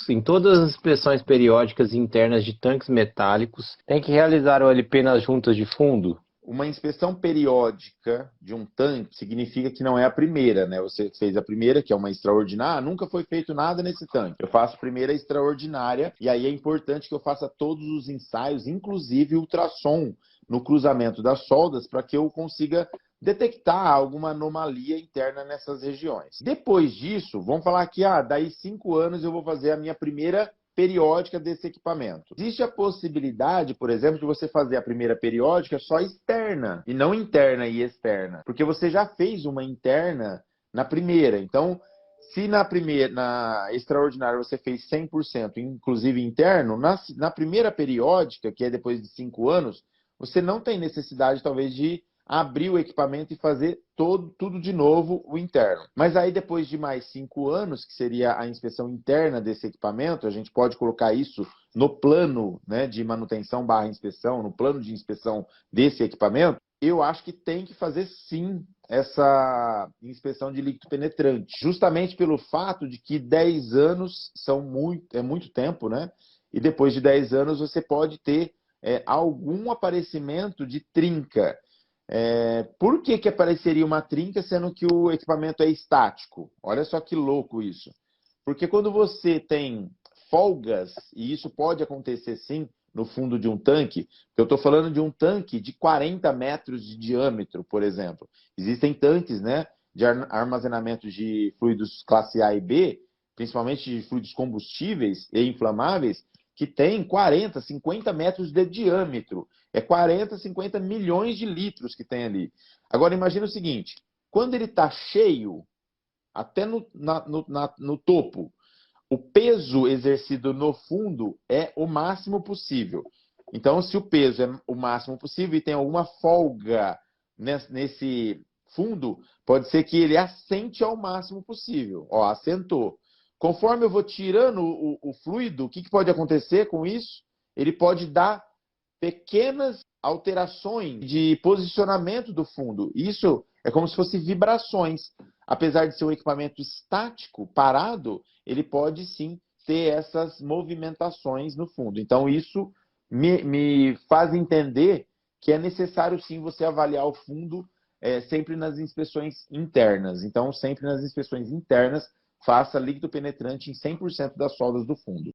Em todas as inspeções periódicas internas de tanques metálicos, tem que realizar o LP nas juntas de fundo? Uma inspeção periódica de um tanque significa que não é a primeira, né? Você fez a primeira, que é uma extraordinária, nunca foi feito nada nesse tanque. Eu faço a primeira extraordinária, e aí é importante que eu faça todos os ensaios, inclusive ultrassom no cruzamento das soldas, para que eu consiga detectar alguma anomalia interna nessas regiões. Depois disso, vamos falar que daí 5 anos eu vou fazer a minha primeira periódica desse equipamento. Existe a possibilidade, por exemplo, de você fazer a primeira periódica só externa e não interna e externa, porque você já fez uma interna na primeira. Então, se na extraordinária você fez 100%, inclusive interno, na primeira periódica, que é depois de 5 anos, você não tem necessidade, talvez, de abrir o equipamento e fazer tudo de novo o interno. Mas aí depois de mais 5 anos, que seria a inspeção interna desse equipamento, a gente pode colocar isso no plano, né, de manutenção / inspeção, no plano de inspeção desse equipamento, eu acho que tem que fazer sim essa inspeção de líquido penetrante, justamente pelo fato de que 10 anos é muito tempo, né? E depois de 10 anos você pode ter algum aparecimento de trinca. Por que apareceria uma trinca sendo que o equipamento é estático? Olha só que louco isso. Porque quando você tem folgas, e isso pode acontecer sim no fundo de um tanque, eu estou falando de um tanque de 40 metros de diâmetro, por exemplo. Existem tanques, né, de armazenamento de fluidos classe A e B, principalmente de fluidos combustíveis e inflamáveis, que tem 40, 50 metros de diâmetro. É 40, 50 milhões de litros que tem ali. Agora, imagina o seguinte, quando ele está cheio, até no topo, o peso exercido no fundo é o máximo possível. Então, se o peso é o máximo possível e tem alguma folga nesse fundo, pode ser que ele assente ao máximo possível. Ó, assentou. Conforme eu vou tirando o fluido, o que pode acontecer com isso? Ele pode dar pequenas alterações de posicionamento do fundo. Isso é como se fossem vibrações. Apesar de ser um equipamento estático, parado, ele pode sim ter essas movimentações no fundo. Então, isso me faz entender que é necessário sim você avaliar o fundo sempre nas inspeções internas. Então, sempre nas inspeções internas, faça líquido penetrante em 100% das soldas do fundo.